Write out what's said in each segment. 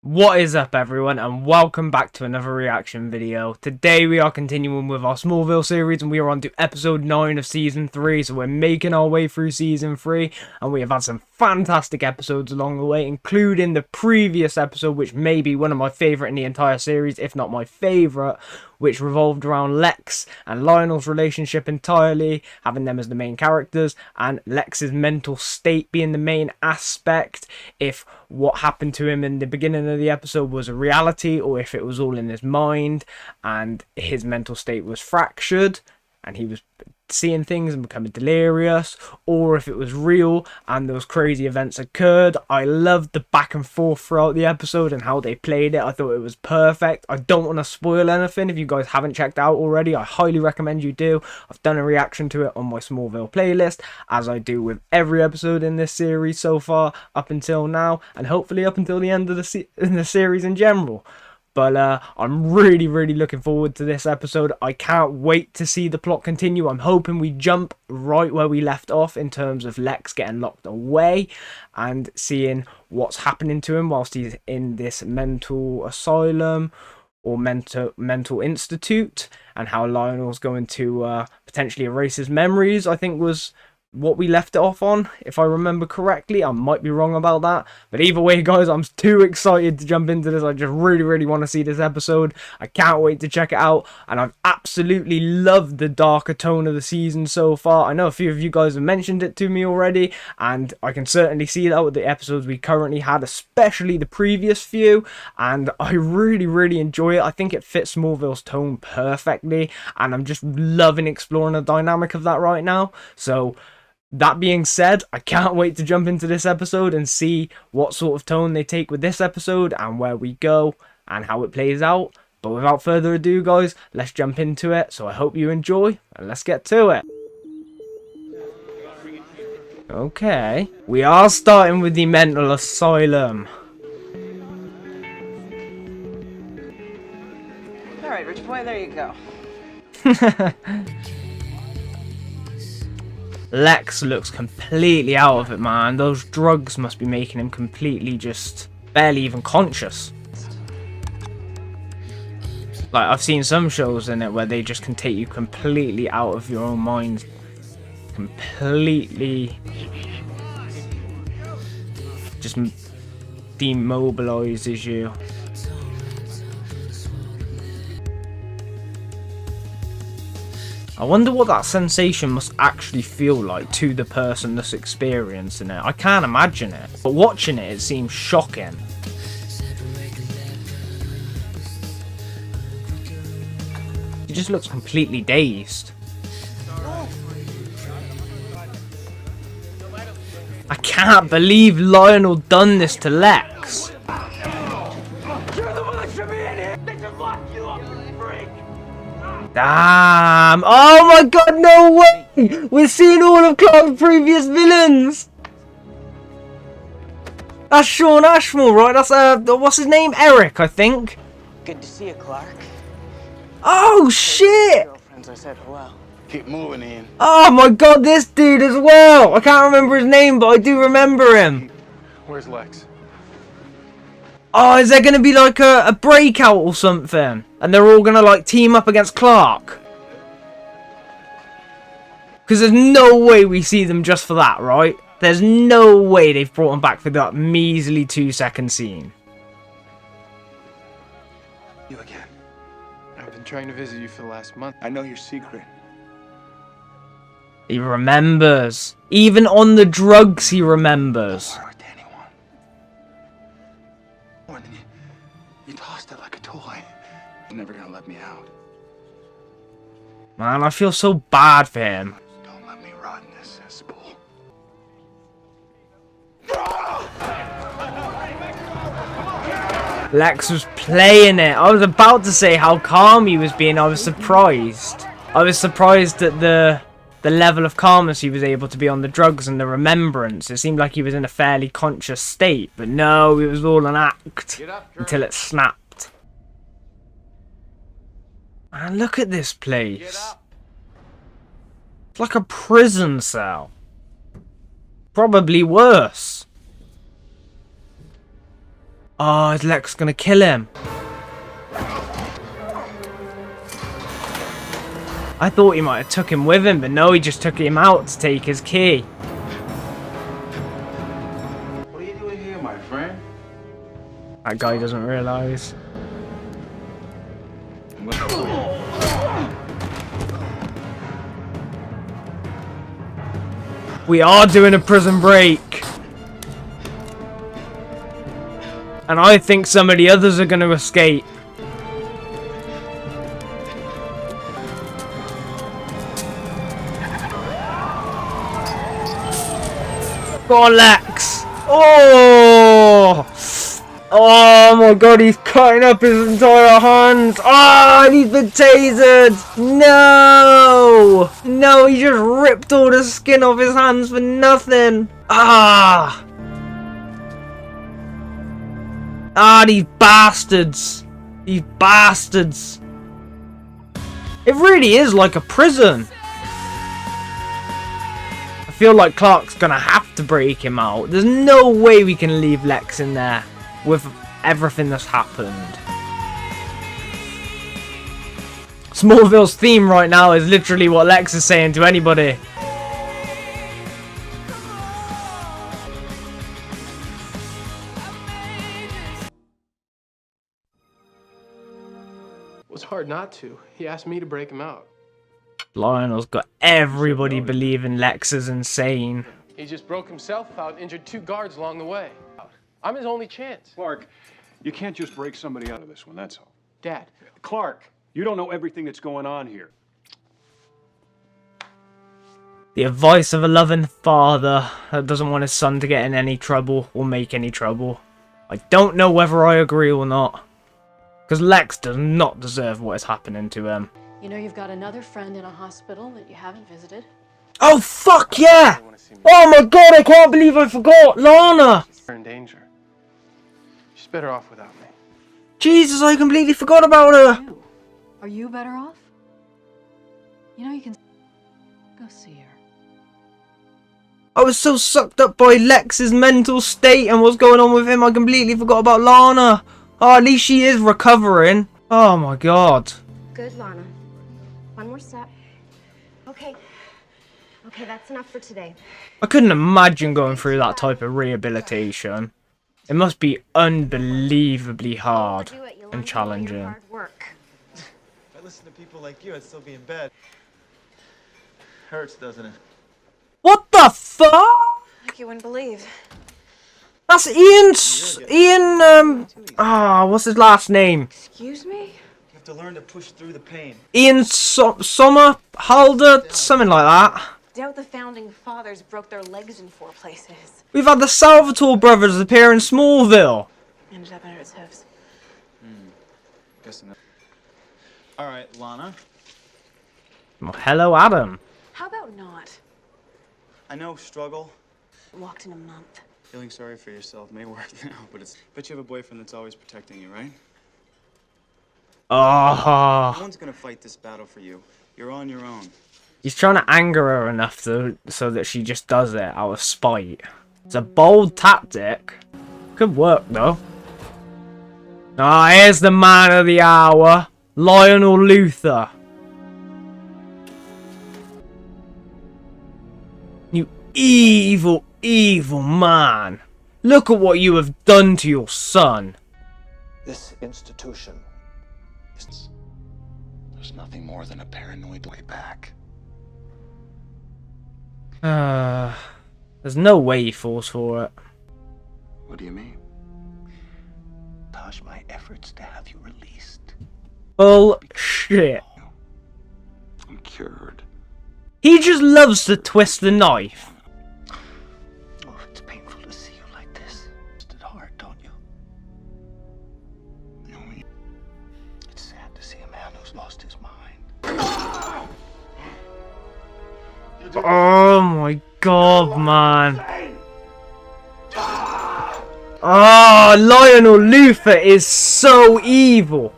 What is up everyone, and welcome back to another reaction video. Today we are continuing with our Smallville series and we are on to episode 9 of season 3. So we're making our way through season 3 and we have had some fantastic episodes along the way, including the previous episode, which may be one of my favourite in the entire series, if not my favourite, which revolved around Lex and Lionel's relationship entirely, having them as the main characters, and Lex's mental state being the main aspect, if what happened to him in the beginning of the episode was a reality or if it was all in his mind and his mental state was fractured and he was seeing things and becoming delirious, or if it was real and those crazy events occurred. I loved the back and forth throughout the episode and how they played it. I thought it was perfect. I don't want to spoil anything. If you guys haven't checked out already, I highly recommend you do. I've done a reaction to it on my Smallville playlist, as I do with every episode in this series so far up until now, and hopefully up until the end of the series in general. But I'm really looking forward to this episode. I can't wait to see the plot continue. I'm hoping we jump right where we left off in terms of Lex getting locked away and seeing what's happening to him whilst he's in this mental asylum or mental institute, and how Lionel's going to potentially erase his memories, I think was what we left it off on, if I remember correctly. I might be wrong about that, but either way guys, I'm too excited to jump into this. I just really want to see this episode. I can't wait to check it out, and I've absolutely loved the darker tone of the season so far. I know a few of you guys have mentioned it to me already, and I can certainly see that with the episodes we currently had, especially the previous few, and I really enjoy it. I think it fits Smallville's tone perfectly, and I'm just loving exploring the dynamic of that right now. So that being said, I can't wait to jump into this episode and see what sort of tone they take with this episode and where we go and how it plays out. But without further ado guys, let's jump into it. So I hope you enjoy and let's get to it. Okay, we are starting with the mental asylum. Alright, Rich Boy, there you go. Lex looks completely out of it, man. Those drugs must be making him completely just barely even conscious. Like, I've seen some shows in it where they just can take you completely out of your own mind. Completely just demobilizes you. I wonder what that sensation must actually feel like to the person that's experiencing it. I can't imagine it, but watching it, it seems shocking. He just looks completely dazed. I can't believe Lionel done this to Lex. Damn! Oh my god, no way! We're seeing all of Clark's previous villains! That's Shawn Ashmore, right? That's, what's his name? Eric, I think. Good to see you, Clark. Oh, shit! Girlfriends, I said hello. Keep moving, Ian. Oh my god, this dude as well! I can't remember his name, but I do remember him. Where's Lex? Oh, is there going to be like a breakout or something? And they're all going to like team up against Clark? Because there's no way we see them just for that, right? There's no way they've brought him back for that measly 2-second scene. You again. I've been trying to visit you for the last month. I know your secret. He remembers. Even on the drugs, he remembers. Don't hurt anyone. More than you tossed it like a toy. You're never gonna let me out. Man, I feel so bad for him. Don't let me rot in this cesspool. Lex was playing it. I was about to say how calm he was being. I was surprised. I was surprised at the level of calmness he was able to be on the drugs and the remembrance. It seemed like he was in a fairly conscious state, but no, it was all an act until it snapped. Man, look at this place. It's like a prison cell. Probably worse. Oh, is Lex gonna kill him? I thought he might have took him with him, but no, he just took him out to take his key. What are you doing here, my friend? That guy doesn't realise. We are doing a prison break. And I think some of the others are going to escape. Go on, Lex. Oh! Oh my god, he's cutting up his entire hands. Ah, he's been tasered. No! No, he just ripped all the skin off his hands for nothing. Ah! Ah, these bastards. These bastards. It really is like a prison. I feel like Clark's gonna have to break him out. There's no way we can leave Lex in there with everything that's happened. Smallville's theme right now is literally what Lex is saying to anybody. It was hard not to. He asked me to break him out. Lionel's got everybody believing Lex is insane. He just broke himself out and injured 2 guards along the way. I'm his only chance. Clark, you can't just break somebody out of this one, that's all. Dad. Clark, you don't know everything that's going on here. The advice of a loving father that doesn't want his son to get in any trouble or make any trouble. I don't know whether I agree or not. Because Lex does not deserve what is happening to him. You know you've got another friend in a hospital that you haven't visited? Oh, fuck yeah! Oh my god, I can't believe I forgot! Lana! You're in danger. She's better off without me. Jesus, I completely forgot about her! Are you better off? You know you can go see her. I was so sucked up by Lex's mental state and what's going on with him, I completely forgot about Lana. Oh, at least she is recovering. Oh my god. Good, Lana. One more step. Okay. Okay, that's enough for today. I couldn't imagine going through that type of rehabilitation. It must be unbelievably hard and challenging. Hard work. If I listen to people like you, I'd still be in bed. Hurts, doesn't it? What the fuck? Like you wouldn't believe. That's what's his last name? Excuse me? You have to learn to push through the pain. Ian Sommer, Halder, something like that. Doubt the founding fathers broke their legs in 4 places. We've had the Salvatore brothers appear in Smallville. Ended up under its hooves. Guessing that. All right, Lana. Well, hello, Adam. How about not? I know struggle. Walked in a month. Feeling sorry for yourself may work now, but bet you have a boyfriend that's always protecting you, right? No Oh, one's gonna fight this battle for you. You're on your own. he's trying to anger her enough so that she just does it out of spite. It's a bold tactic. Could work though. Ah, here's the man of the hour, Lionel Luthor. You evil, evil man. Look at what you have done to your son. This institution is... There's nothing more than a paranoid way back. There's no way he falls for it. What do you mean? Tosh, my efforts to have you released. Bullshit. I'm cured. He just loves to twist the knife. Oh, it's painful to see you like this. It's hard, don't you? It's sad to see a man who's lost his mind. Oh my god, man. Oh, Lionel Luthor is so evil.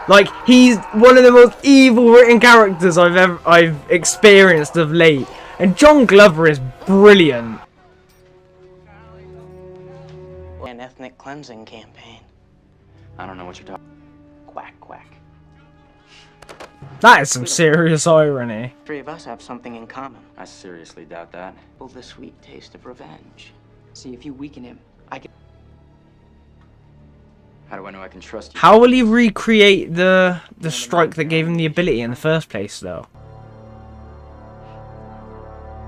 Like, he's one of the most evil written characters I've experienced of late. And John Glover is brilliant. An ethnic cleansing campaign. I don't know what you're talking. Quack, quack. That is some serious irony. Three of us have something in common. I seriously doubt that. Well, the sweet taste of revenge. See, if you weaken him, I can... How do I know I can trust you? How will he recreate the strike that gave him the ability in the first place, though?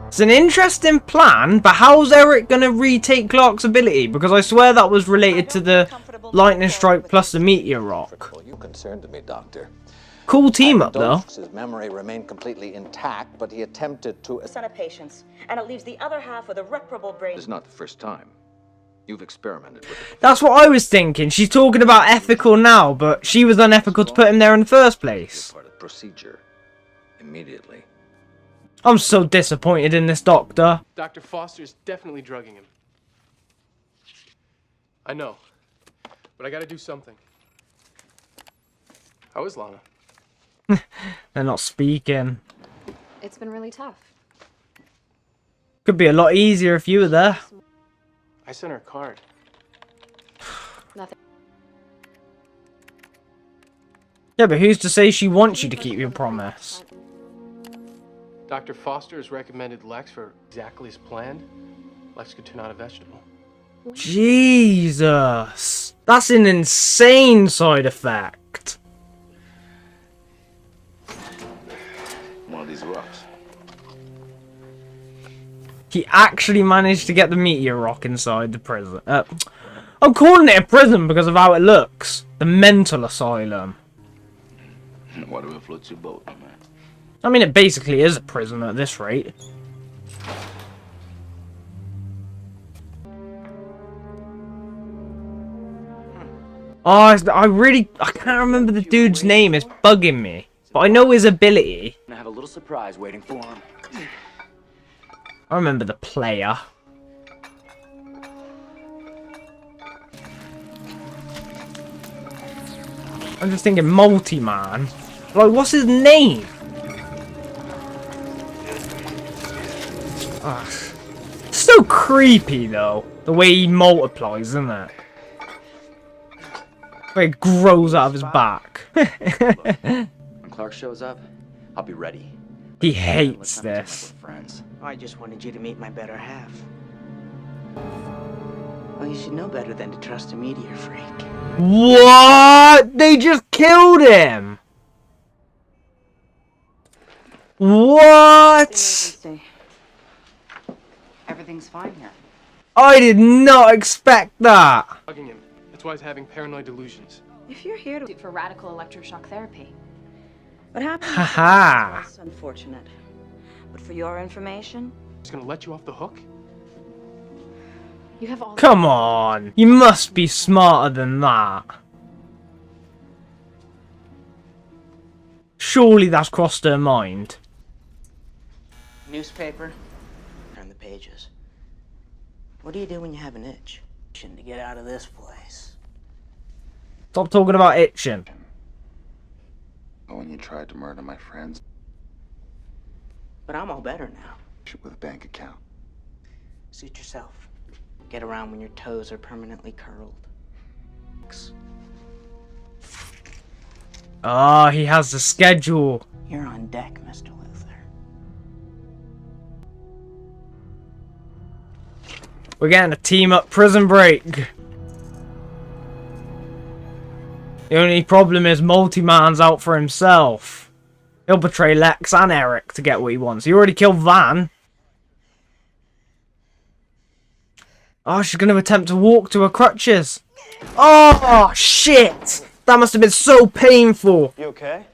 It's an interesting plan, but how's Eric gonna retake Clark's ability? Because I swear that was related to the lightning strike plus the meteor rock. Well, you concerned me, Doctor. Cool team up, though. His memory remained completely intact, but he attempted to... Son of patients, and it leaves the other half with a reparable brain. It's not the first time. You've experimented with it. That's what I was thinking. She's talking about ethical now, but she was unethical to put him there in the first place. Part of the procedure. Immediately. I'm so disappointed in this doctor. Dr. Foster's definitely drugging him. I know. But I gotta do something. How is Lana? They're not speaking. It's been really tough. Could be a lot easier if you were there. I sent her a card. Nothing. Yeah, but who's to say she wants you to keep your promise? Dr. Foster has recommended Lex for exactly as planned. Lex could turn out a vegetable. Jesus. That's an insane side effect. One of these rocks. He actually managed to get the meteor rock inside the prison. I'm calling it a prison because of how it looks. The mental asylum. Whatever floats your boat, man. I mean, it basically is a prison at this rate. Oh, I can't remember the dude's name. It's bugging me. But I know his ability. I have a little surprise waiting for him. I remember the player. I'm just thinking multi-man. Like, what's his name? Ugh. So creepy, though. The way he multiplies, isn't it? Where it grows out of his back. When Clark shows up, I'll be ready. He hates this. Friends. I just wanted you to meet my better half. Well, you should know better than to trust a meteor freak. What? They just killed him. What? Everything's fine here. I did not expect that. Bugging him. That's why he's having paranoid delusions. If you're here for radical electroshock therapy. What happened? Haha. It's unfortunate. But for your information, He's gonna let you off the hook? You have all. Come on. You must be smarter than that. Surely that's crossed her mind. Newspaper. Turn the pages. What do you do when you have an itch? To get out of this place. Stop talking about itching. When you tried to murder my friends. But I'm all better now. With a bank account. Suit yourself. Get around when your toes are permanently curled. Ah, he has the schedule. You're on deck, Mr. Luther. We're getting a team up prison break. The only problem is Multi-Man's out for himself. He'll betray Lex and Eric to get what he wants. He already killed Van. Oh, she's going to attempt to walk to her crutches. Oh, shit. That must have been so painful. You okay?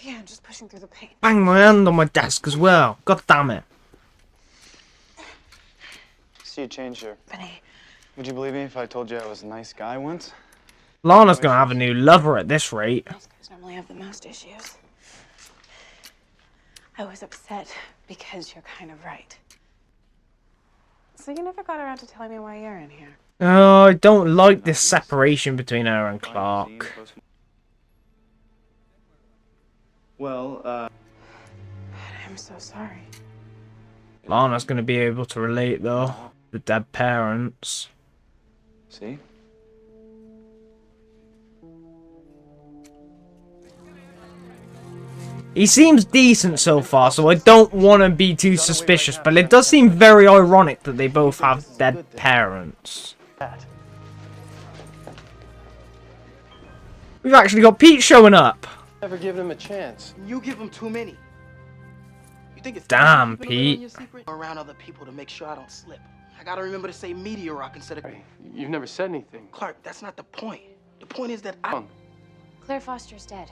Yeah, I'm just pushing through the pain. Bang my hand on my desk as well. God damn it. See, you changed your... Benny. Would you believe me if I told you I was a nice guy once? Lana's going to have a new lover at this rate. Those guys normally have the most issues. I was upset because you're kind of right. So you never got around to telling me why you're in here. Oh, I don't like this separation between her and Clark. Well, I'm so sorry. Lana's going to be able to relate, though. The dead parents. see? He seems decent so far, so I don't want to be too suspicious, but it does seem very ironic that they both have dead parents. We've actually got Pete showing up. Never given him a chance. You give him too many. You think it's Damn, keeping Pete. your secret? Around other people to make sure I don't slip. I gotta remember to say meteor instead of. Hey, you've never said anything. Clark, that's not the point. The point is that I. Claire Foster's dead.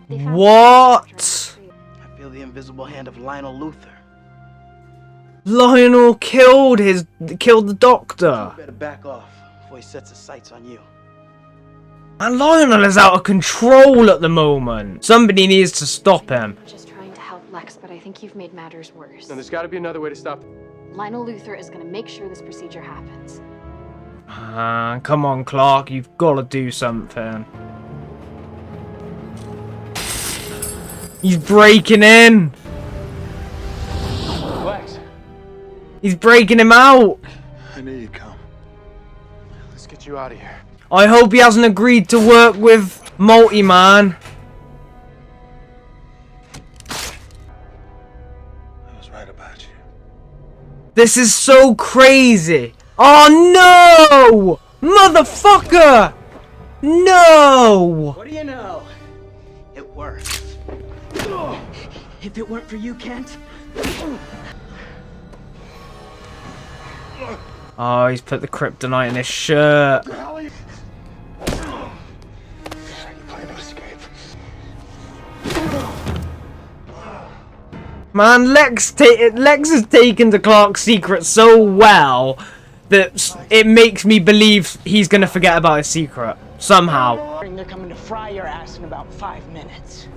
What? I feel the invisible hand of Lionel Luther. Lionel killed the doctor. You better back off before he sets his sights on you. And Lionel is out of control at the moment. Somebody needs to stop him. Just trying to help Lex, but I think you've made matters worse. No, there's got to be another way to stop. Lionel Luther is going to make sure this procedure happens. Come on, Clark. You've got to do something. He's breaking in. Lex. He's breaking him out. I knew you'd come. Let's get you out of here. I hope he hasn't agreed to work with Multi-Man. I was right about you. This is so crazy. Oh no! Motherfucker! No! What do you know? It worked. If it weren't for you, Kent. Oh, he's put the kryptonite in his shirt. Man, Lex is taken to Clark's secret so well that it makes me believe he's gonna forget about his secret somehow. They're coming to fry your ass in about 5 minutes.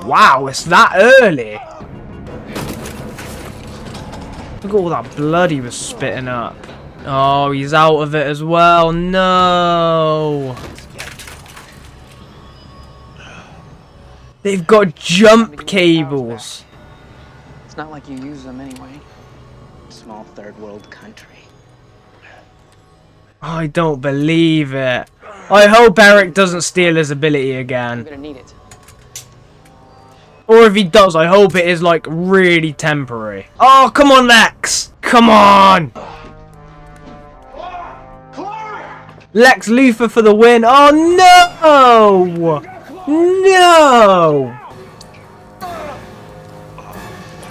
Wow, it's that early. Look at all that blood he was spitting up. Oh, he's out of it as well. No. They've got jump cables. It's not like you use them anyway. Small third world country. I don't believe it. I hope Eric doesn't steal his ability again. I'm gonna need it. Or if he does, I hope it is like really temporary. Oh, come on, Lex! Come on! Lex Luthor for the win. Oh no! No!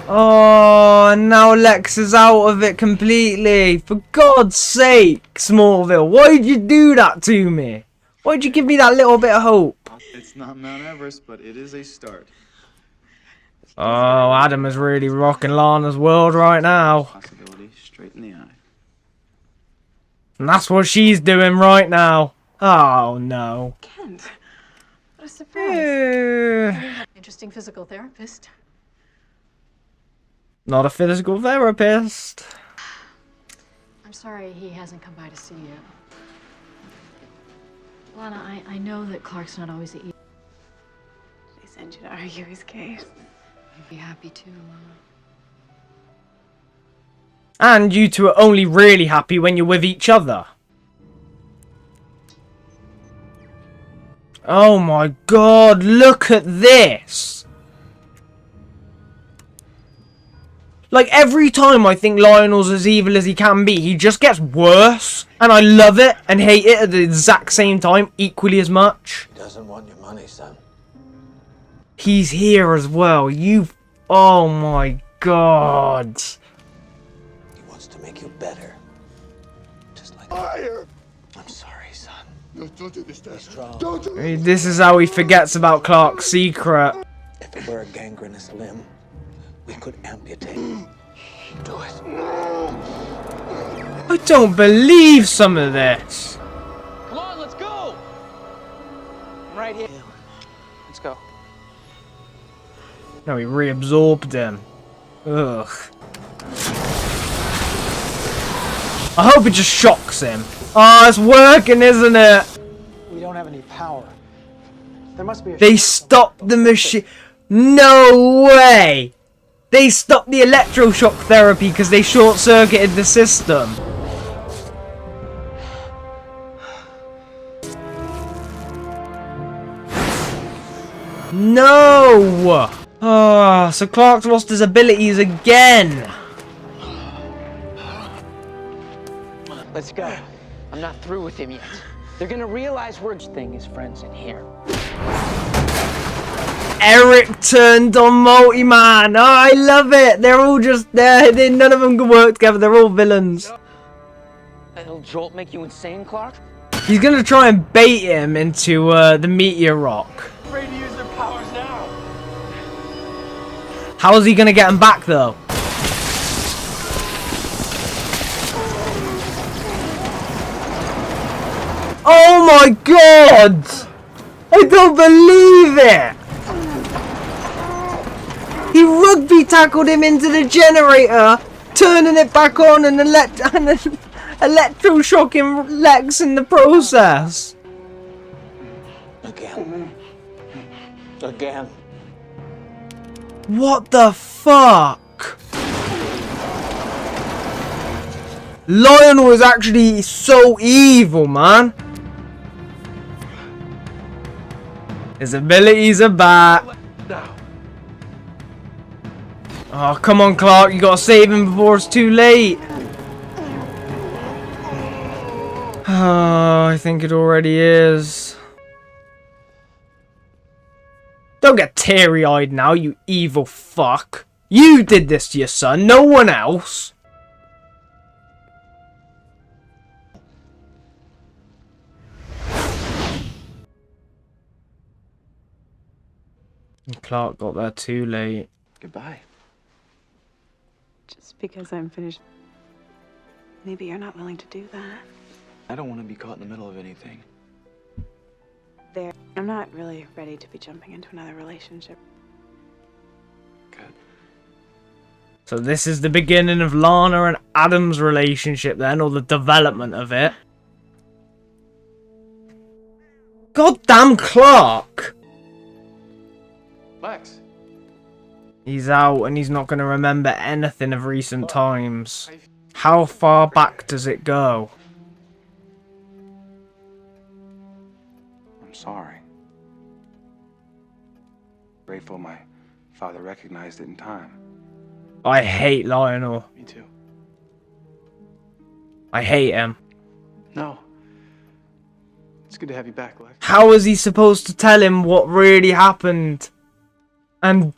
Oh, and now Lex is out of it completely. For God's sake, Smallville, why'd you do that to me? Why'd you give me that little bit of hope? It's not Mount Everest, but it is a start. Oh, Adam is really rocking Lana's world right now. Possibility straight in the eye. And that's what she's doing right now. Oh, no. Kent, what a surprise. Interesting physical therapist. Not a physical therapist. I'm sorry he hasn't come by to see you. Lana, I know that Clark's not always the easiest. They sent you to argue his case. I'd be happy to, And you two are only really happy when you're with each other. Oh my God, look at this. Like, every time I think Lionel's as evil as he can be, he just gets worse. And I love it and hate it at the exact same time, equally as much. He doesn't want your money, son. He's here as well. Oh my God. He wants to make you better. Just like fire. I'm sorry, son. No, don't do this, Dad. Be strong. Don't do this. This is how he forgets about Clark's secret. If it were a gangrenous limb, we could amputate. Do it. I don't believe some of this. Come on, let's go! I'm right here. Let's go. No, he reabsorbed him. Ugh. I hope it just shocks him. Oh, it's working, isn't it? We don't have any power. There must be a They stopped the machine. No way! They stopped the electroshock therapy because they short-circuited the system. No! Oh, so Clark's lost his abilities again. Let's go. I'm not through with him yet. They're gonna realize we're thing as friends in here. Eric turned on Multi-Man. Oh, I love it. They're all just there. None of them can work together. They're all villains. That'll jolt make you insane, Clark? He's gonna try and bait him into the meteor rock. Afraid to use their powers now. How is he gonna get him back though? Oh my god! I don't believe it! He rugby tackled him into the generator, turning it back on and electroshocking Lex in the process. Again. Again. What the fuck? Lionel is actually so evil, man. His abilities are back. Oh, come on, Clark. You gotta save him before it's too late. Oh, I think it already is. Don't get teary-eyed now, you evil fuck. You did this to your son, no one else. Clark got there too late. Goodbye. Just because I'm finished. Maybe you're not willing to do that. I don't want to be caught in the middle of anything. I'm not really ready to be jumping into another relationship. Good. So this is the beginning of Lana and Adam's relationship then, or the development of it. Goddamn Clark! Lex. He's out and he's not going to remember anything of recent times. How far back does it go? I'm sorry. Grateful my father recognized it in time. I hate Lionel. Me too. I hate him. No. It's good to have you back, Lex. How is he supposed to tell him what really happened? And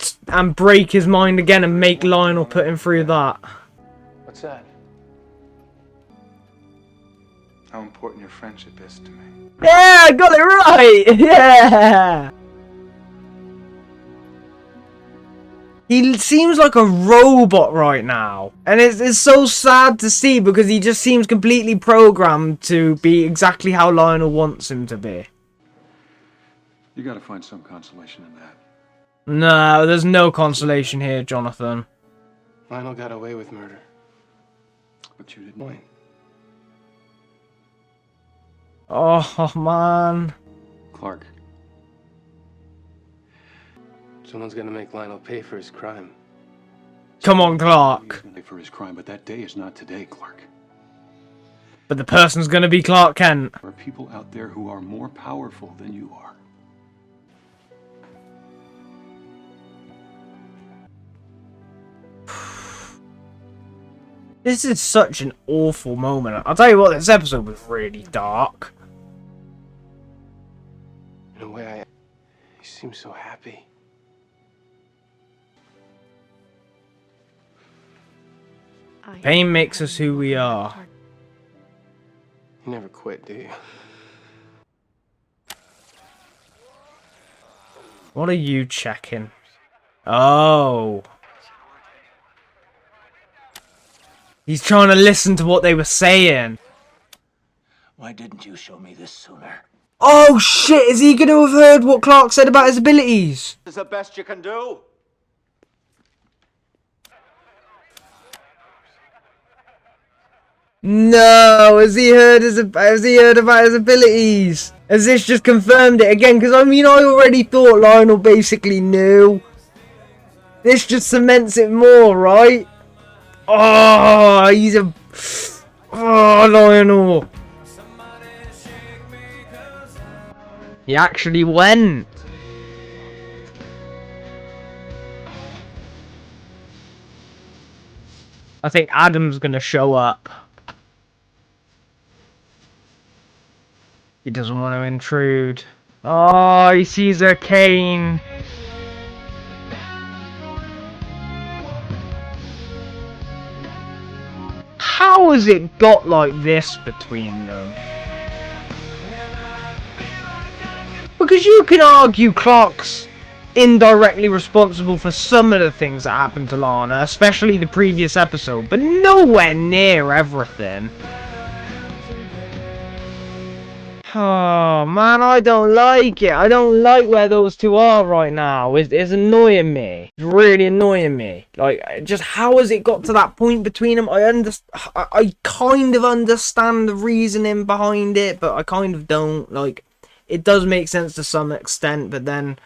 break his mind again and make Lionel put him through that? What's that? How important your friendship is to me. Yeah, I got it right! Yeah! He seems like a robot right now. And it's so sad to see because he just seems completely programmed to be exactly how Lionel wants him to be. You gotta find some consolation in that. No, there's no consolation here, Jonathan. Lionel got away with murder. But you didn't. Point. Oh, man. Clark. Someone's gonna make Lionel pay for his crime. Come on, Clark. He's gonna pay for his crime, but that day is not today, Clark. But the person's gonna be Clark Kent. There are people out there who are more powerful than you are. This is such an awful moment. I'll tell you what, this episode was really dark. In a way, he seems so happy. Pain makes us who we are. You never quit, do you? What are you checking? Oh. He's trying to listen to what they were saying. Why didn't you show me this sooner? Oh shit, is he going to have heard what Clark said about his abilities? This is the best you can do. No, has he heard about his abilities? Has this just confirmed it again? Because I mean, I already thought Lionel basically knew. This just cements it more, right? Oh, he's a... Oh, Lionel. He actually went. I think Adam's gonna show up. He doesn't want to intrude. Oh, he sees a cane. How has it got like this between them? Because you can argue Clark's indirectly responsible for some of the things that happened to Lana, especially the previous episode, but nowhere near everything. Oh man, I don't like it. I don't like where those two are right now. It's annoying me. It's really annoying me. Like, just how has it got to that point between them? I kind of understand the reasoning behind it, but I kind of don't. Like, it does make sense to some extent, but then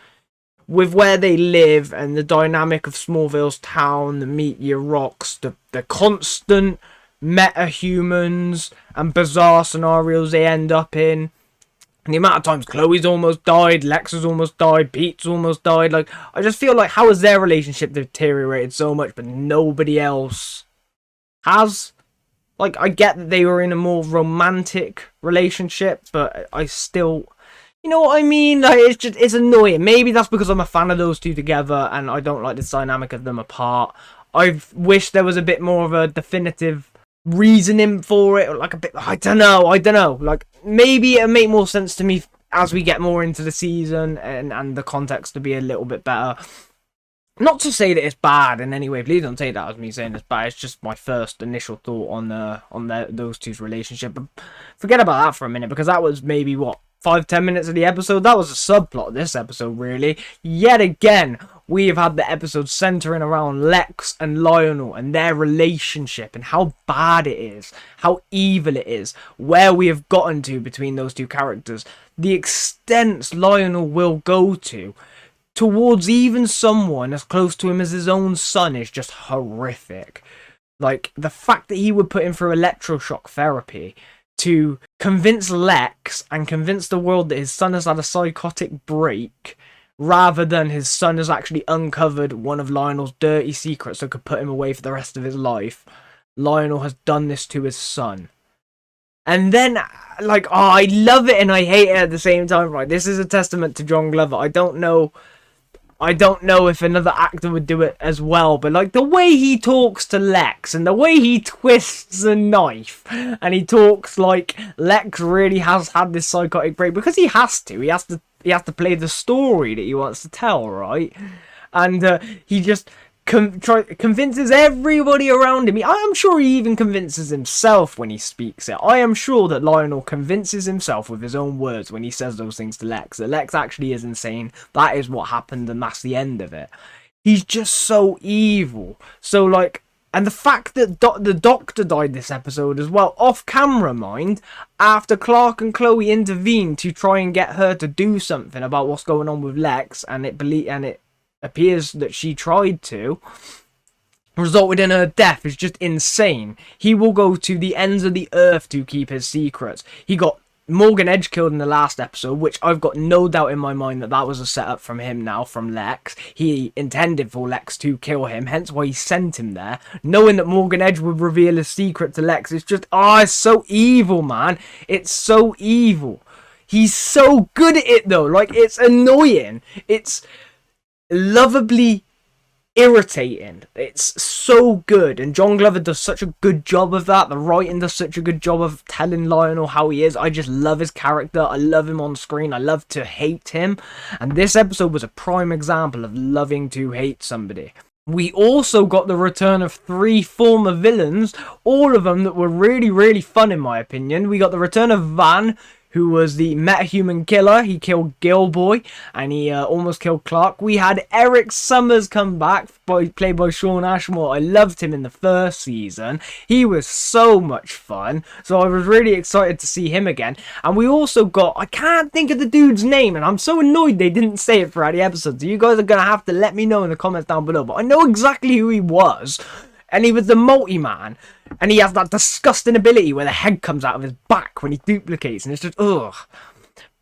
with where they live and the dynamic of Smallville's town, the meteor rocks, the constant meta-humans and bizarre scenarios they end up in, and the amount of times Chloe's almost died, Lex has almost died, Pete's almost died, like, I just feel like, how has their relationship deteriorated so much but nobody else has? Like, I get that they were in a more romantic relationship, but I still, you know what I mean? Like, it's annoying. Maybe that's because I'm a fan of those two together and I don't like the dynamic of them apart. I wish there was a bit more of a definitive reasoning for it, or like a bit, I don't know, like, maybe it'll make more sense to me as we get more into the season and the context to be a little bit better. Not to say that it's bad in any way, please don't take that as me saying it's bad, it's just my first initial thought on those two's relationship. But forget about that for a minute, because that was maybe, what, 5-10 minutes of the episode? That was a subplot of this episode, really. Yet again, we have had the episode centering around Lex and Lionel and their relationship and how bad it is, how evil it is, where we have gotten to between those two characters, the extents Lionel will go to towards even someone as close to him as his own son is just horrific. Like, the fact that he would put him through electroshock therapy to convince Lex and convince the world that his son has had a psychotic break, rather than his son has actually uncovered one of Lionel's dirty secrets that could put him away for the rest of his life. Lionel has done this to his son. And then, like, oh, I love it and I hate it at the same time, right? This is a testament to John Glover. I don't know if another actor would do it as well, but like the way he talks to Lex and the way he twists a knife and he talks like Lex really has had this psychotic break, because he has to play the story that he wants to tell, right? And he just convinces everybody around him. I am sure he even convinces himself when he speaks it. I am sure that Lionel convinces himself with his own words when he says those things to Lex, that Lex actually is insane, that is what happened, and that's the end of it. He's just so evil. So, like, and the fact that the doctor died this episode as well, off camera, mind, after Clark and Chloe intervened to try and get her to do something about what's going on with Lex, and it appears that she tried to, resulted in her death, is just insane. He will go to the ends of the earth to keep his secrets. He got Morgan Edge killed in the last episode, which I've got no doubt in my mind that was a setup from him now, from Lex. He intended for Lex to kill him, hence why he sent him there, knowing that Morgan Edge would reveal his secret to Lex. It's just, it's so evil, man. It's so evil. He's so good at it, though. Like, it's annoying. It's lovably irritating. It's so good, and John Glover does such a good job of that. The writing does such a good job of telling Lionel how he is. I just love his character. I love him on screen. I love to hate him, and this episode was a prime example of loving to hate somebody. We also got the return of 3 former villains, all of them that were really, really fun in my opinion. We got the return of Van, who was the metahuman killer. He killed Gilboy, and he almost killed Clark. We had Eric Summers come back, played by Shawn Ashmore. I loved him in the first season. He was so much fun, so I was really excited to see him again. And we also got, I can't think of the dude's name, and I'm so annoyed they didn't say it throughout the episode, so you guys are going to have to let me know in the comments down below. But I know exactly who he was, and he was the multi-man. And he has that disgusting ability where the head comes out of his back when he duplicates, and it's just, ugh.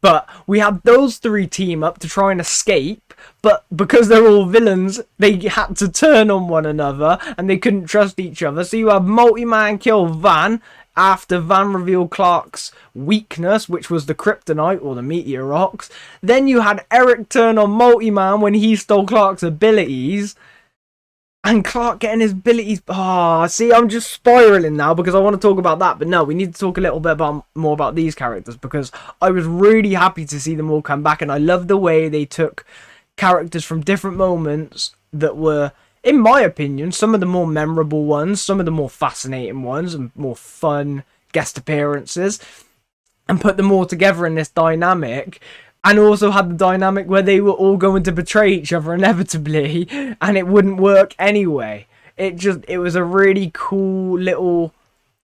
But we had those 3 team up to try and escape, but because they're all villains, they had to turn on one another, and they couldn't trust each other. So you have Multi-Man kill Van, after Van revealed Clark's weakness, which was the kryptonite or the meteor rocks. Then you had Eric turn on Multi-Man when he stole Clark's abilities. And Clark getting his abilities... see, I'm just spiraling now because I want to talk about that. But no, we need to talk a little bit more about these characters, because I was really happy to see them all come back. And I love the way they took characters from different moments that were, in my opinion, some of the more memorable ones, some of the more fascinating ones, and more fun guest appearances, and put them all together in this dynamic. And also had the dynamic where they were all going to betray each other inevitably, and it wouldn't work anyway. It was a really cool little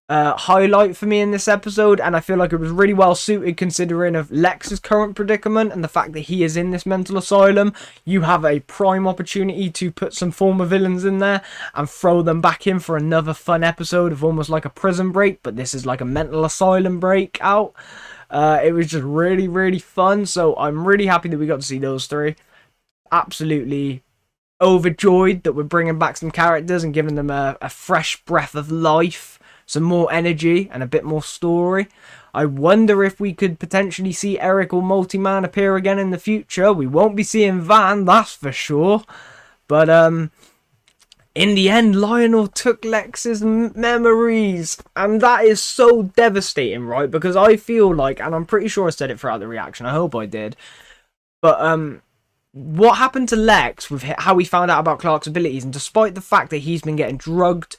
highlight for me in this episode, and I feel like it was really well suited considering of Lex's current predicament and the fact that he is in this mental asylum. You have a prime opportunity to put some former villains in there and throw them back in for another fun episode of almost like a prison break, but this is like a mental asylum breakout. It was just really, really fun, so I'm really happy that we got to see those three. Absolutely overjoyed that we're bringing back some characters and giving them a fresh breath of life, some more energy and a bit more story. I wonder if we could potentially see Eric or Multi-Man appear again in the future. We won't be seeing Van, that's for sure. But in the end, Lionel took Lex's memories, and that is so devastating, right? Because I feel like, and I'm pretty sure I said it throughout the reaction, I hope I did, but what happened to Lex with how he found out about Clark's abilities, and despite the fact that he's been getting drugged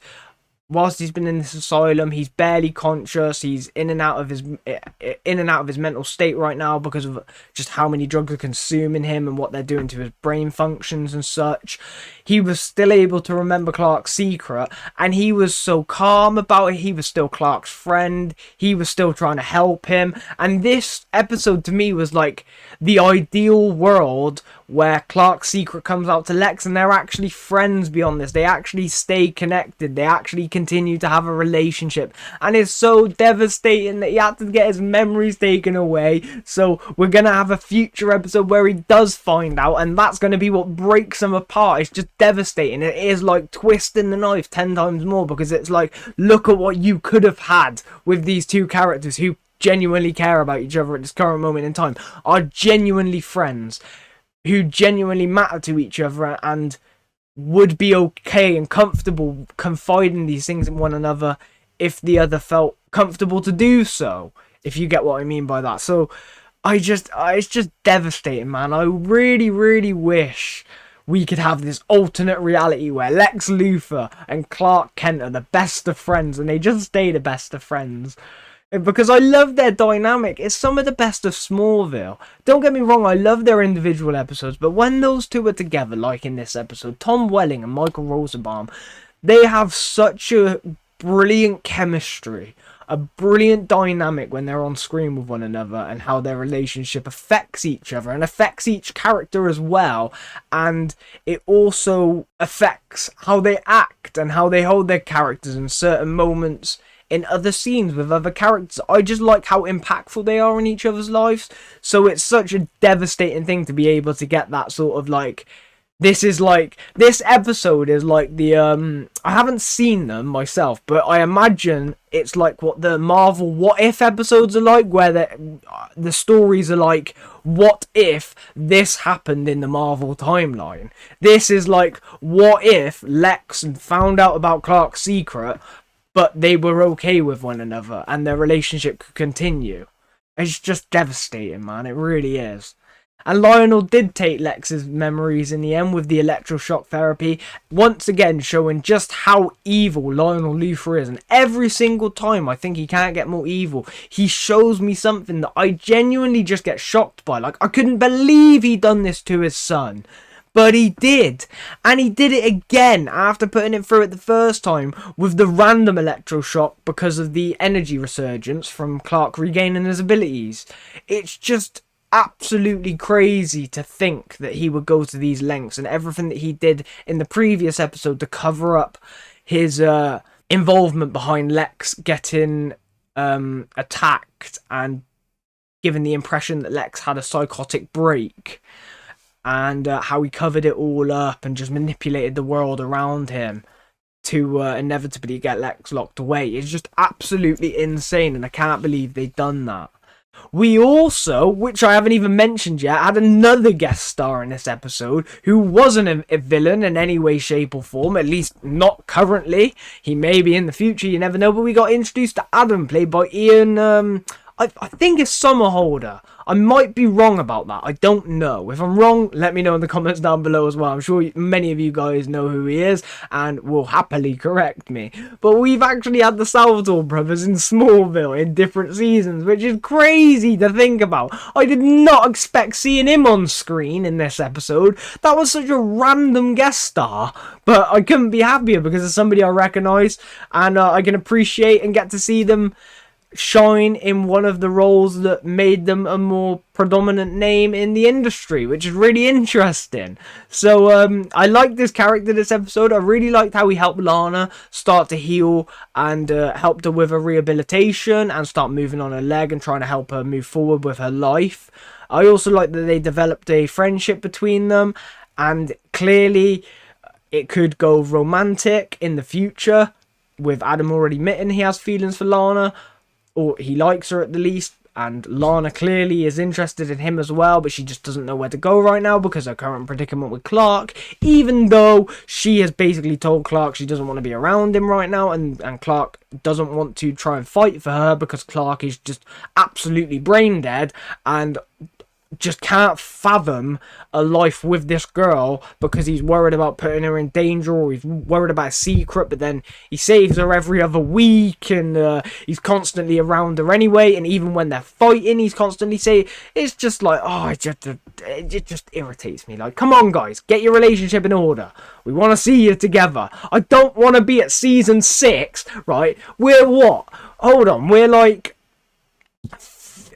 whilst he's been in this asylum, he's barely conscious, he's in and out of his mental state right now because of just how many drugs are consuming him and what they're doing to his brain functions and such. He was still able to remember Clark's secret, and he was so calm about it. He was still Clark's friend, he was still trying to help him, and this episode to me was like the ideal world where Clark's secret comes out to Lex and they're actually friends beyond this. They actually stay connected, they actually continue to have a relationship, and it's so devastating that he had to get his memories taken away. So we're gonna have a future episode where he does find out, and that's gonna be what breaks them apart. It's just devastating. It is like twisting the knife 10 times more, because it's like, look at what you could have had with these two characters who genuinely care about each other at this current moment in time, are genuinely friends, who genuinely matter to each other and would be okay and comfortable confiding these things in one another if the other felt comfortable to do so, if you get what I mean by that. So it's just devastating, man. I really, really wish we could have this alternate reality where Lex Luthor and Clark Kent are the best of friends, and they just stay the best of friends. Because I love their dynamic. It's some of the best of Smallville. Don't get me wrong, I love their individual episodes, but when those two are together, like in this episode, Tom Welling and Michael Rosenbaum, they have such a brilliant chemistry, a brilliant dynamic when they're on screen with one another, and how their relationship affects each other and affects each character as well. And it also affects how they act and how they hold their characters in certain moments in other scenes with other characters. I just like how impactful they are in each other's lives. So it's such a devastating thing to be able to get that sort of like, this episode is like the I haven't seen them myself, but I imagine it's like what the Marvel What If episodes are like, where the stories are like, what if this happened in the Marvel timeline? This is like, what if Lex found out about Clark's secret, but they were okay with one another and their relationship could continue. It's just devastating, man. It really is. And Lionel did take Lex's memories in the end with the electroshock therapy, once again showing just how evil Lionel Luthor is. And every single time I think he can't get more evil, he shows me something that I genuinely just get shocked by. Like, I couldn't believe he'd done this to his son. But he did, and he did it again after putting it through it the first time with the random electroshock because of the energy resurgence from Clark regaining his abilities. It's just absolutely crazy to think that he would go to these lengths, and everything that he did in the previous episode to cover up his involvement behind Lex getting attacked and giving the impression that Lex had a psychotic break. and how he covered it all up and just manipulated the world around him to inevitably get Lex locked away. It's just absolutely insane, and I can't believe they've done that. We also, which I haven't even mentioned yet, had another guest star in this episode who wasn't a villain in any way, shape or form, at least not currently. He may be in the future, you never know, but we got introduced to Adam, played by Ian, I think it's Somerhalder. I might be wrong about that. I don't know. If I'm wrong, let me know in the comments down below as well. I'm sure many of you guys know who he is and will happily correct me. But we've actually had the Salvatore brothers in Smallville in different seasons, which is crazy to think about. I did not expect seeing him on screen in this episode. That was such a random guest star. But I couldn't be happier because it's somebody I recognise and I can appreciate and get to see them shine in one of the roles that made them a more predominant name in the industry, which is really interesting. So I liked this character this episode. I really liked how he helped Lana start to heal and helped her with her rehabilitation and start moving on her leg and trying to help her move forward with her life. I also like that they developed a friendship between them, and clearly it could go romantic in the future, with Adam already admitting he has feelings for Lana, or he likes her at the least, and Lana clearly is interested in him as well, but she just doesn't know where to go right now because her current predicament with Clark, even though she has basically told Clark she doesn't want to be around him right now, and Clark doesn't want to try and fight for her because Clark is just absolutely brain dead and just can't fathom a life with this girl because he's worried about putting her in danger, or he's worried about a secret, but then he saves her every other week, and he's constantly around her anyway, and even when they're fighting he's constantly saying, it's just like, oh, it just irritates me. Like, come on guys, get your relationship in order. We want to see you together. I don't want to be at season 6, right? We're what? Hold on, we're like,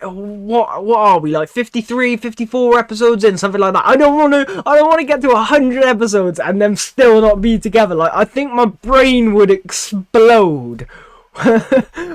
what are we, like 53, 54 episodes in, something like that. I don't want to get to 100 episodes and them still not be together. Like, I think my brain would explode.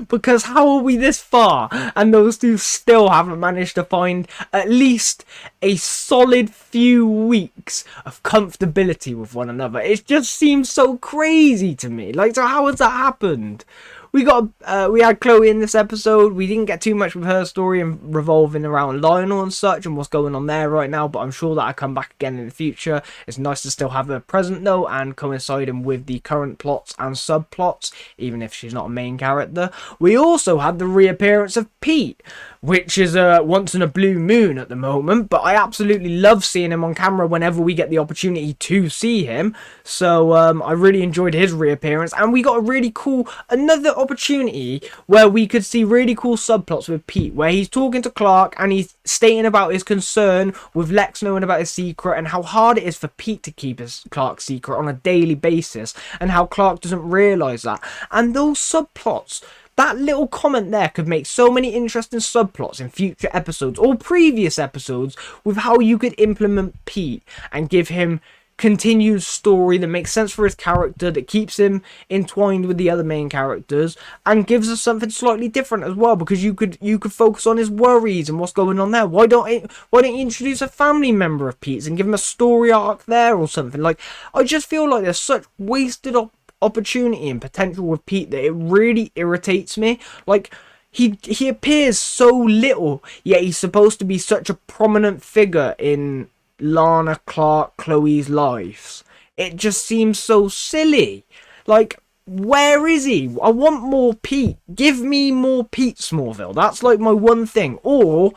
Because how are we this far and those two still haven't managed to find at least a solid few weeks of comfortability with one another? It just seems so crazy to me. Like, so how has that happened? We had Chloe in this episode. We didn't get too much with her story and revolving around Lionel and such and what's going on there right now, but I'm sure that'll come back again in the future. It's nice to still have her present though and coinciding with the current plots and subplots, even if she's not a main character. We also had the reappearance of Pete, which is once in a blue moon at the moment, but I absolutely love seeing him on camera whenever we get the opportunity to see him. So I really enjoyed his reappearance, and we got a really cool another opportunity where we could see really cool subplots with Pete, where he's talking to Clark and he's stating about his concern with Lex knowing about his secret and how hard it is for Pete to keep his Clark's secret on a daily basis, and how Clark doesn't realise that. And those subplots, that little comment there could make so many interesting subplots in future episodes or previous episodes with how you could implement Pete and give him continued story that makes sense for his character, that keeps him entwined with the other main characters and gives us something slightly different as well, because you could focus on his worries and what's going on there. Why don't you introduce a family member of Pete's and give him a story arc there or something? Like, I just feel like there's such wasted opportunity and potential with Pete that it really irritates me. Like, he appears so little, yet he's supposed to be such a prominent figure in Lana, Clark, Chloe's lives. It just seems so silly. Like, where is he? I want more Pete. Give me more Pete, Smallville. That's like my one thing. Or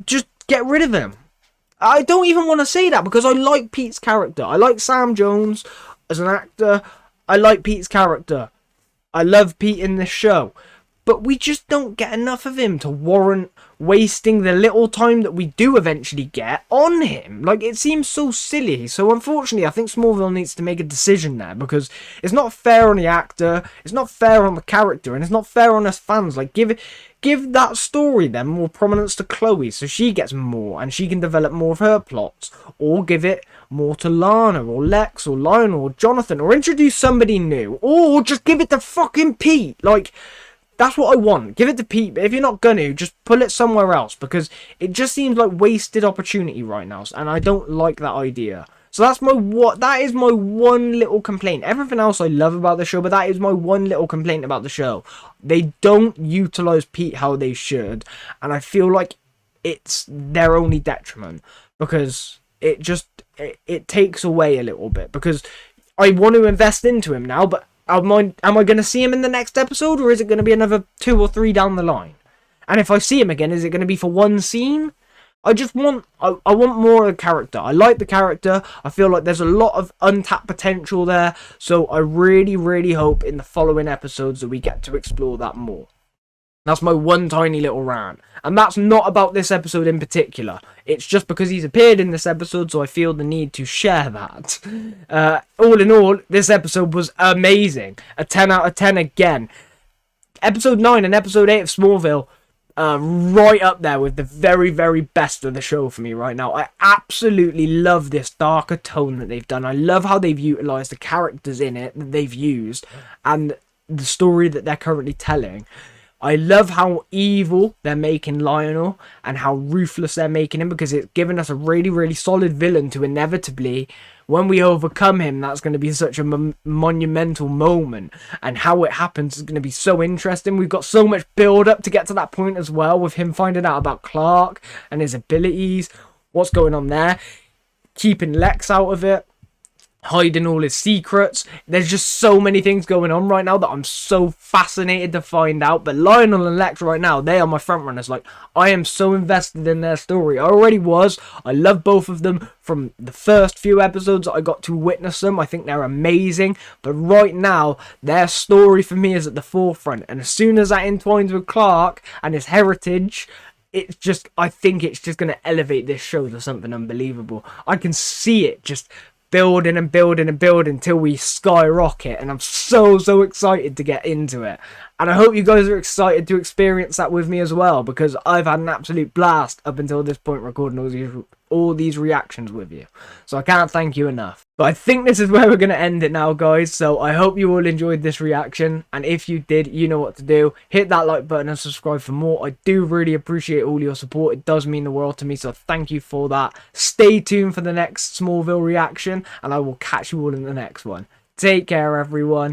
just get rid of him. I don't even want to say that because I like Pete's character. I like Sam Jones as an actor. I like Pete's character. I love Pete in this show. But we just don't get enough of him to warrant wasting the little time that we do eventually get on him. Like, it seems so silly. So unfortunately, I think Smallville needs to make a decision there, because it's not fair on the actor, it's not fair on the character, and it's not fair on us fans. Like, give that story then more prominence to Chloe so she gets more and she can develop more of her plots, or give it more to Lana or Lex or Lionel or Jonathan, or introduce somebody new, or just give it to fucking Pete. Like, That's what I want. Give it to Pete, but if you're not gonna, just pull it somewhere else, because it just seems like wasted opportunity right now, and I don't like that idea. So that is my one little complaint. Everything else I love about the show, but that is my one little complaint about the show. They don't utilize Pete how they should, and I feel like it's their only detriment, because it takes away a little bit, because I want to invest into him now, but am I going to see him in the next episode, or is it going to be another 2 or 3 down the line? And if I see him again, is it going to be for one scene? I want more of the character. I like the character. I feel like there's a lot of untapped potential there. So I really, really hope in the following episodes that we get to explore that more. That's my one tiny little rant. And that's not about this episode in particular. It's just because he's appeared in this episode, so I feel the need to share that. All in all, this episode was amazing. A 10 out of 10 again. Episode 9 and episode 8 of Smallville, right up there with the very, very best of the show for me right now. I absolutely love this darker tone that they've done. I love how they've utilised the characters in it that they've used, and the story that they're currently telling. I love how evil they're making Lionel, and how ruthless they're making him, because it's given us a really, really solid villain to inevitably, when we overcome him, that's going to be such a monumental moment. And how it happens is going to be so interesting. We've got so much build up to get to that point as well, with him finding out about Clark and his abilities, what's going on there, keeping Lex out of it, hiding all his secrets. There's just so many things going on right now that I'm so fascinated to find out. But Lionel and Lex right now, they are my front runners. Like, I am so invested in their story. I already was. I love both of them from the first few episodes I got to witness them. I think they're amazing. But right now, their story for me is at the forefront. And as soon as that entwines with Clark and his heritage, I think it's just going to elevate this show to something unbelievable. I can see it just building and building and building until we skyrocket, and I'm so excited to get into it. And I hope you guys are excited to experience that with me as well, because I've had an absolute blast up until this point recording all these reactions with you. So I can't thank you enough. But I think this is where we're going to end it now, guys. So I hope you all enjoyed this reaction. And if you did, you know what to do. Hit that like button and subscribe for more. I do really appreciate all your support. It does mean the world to me. So thank you for that. Stay tuned for the next Smallville reaction. And I will catch you all in the next one. Take care, everyone.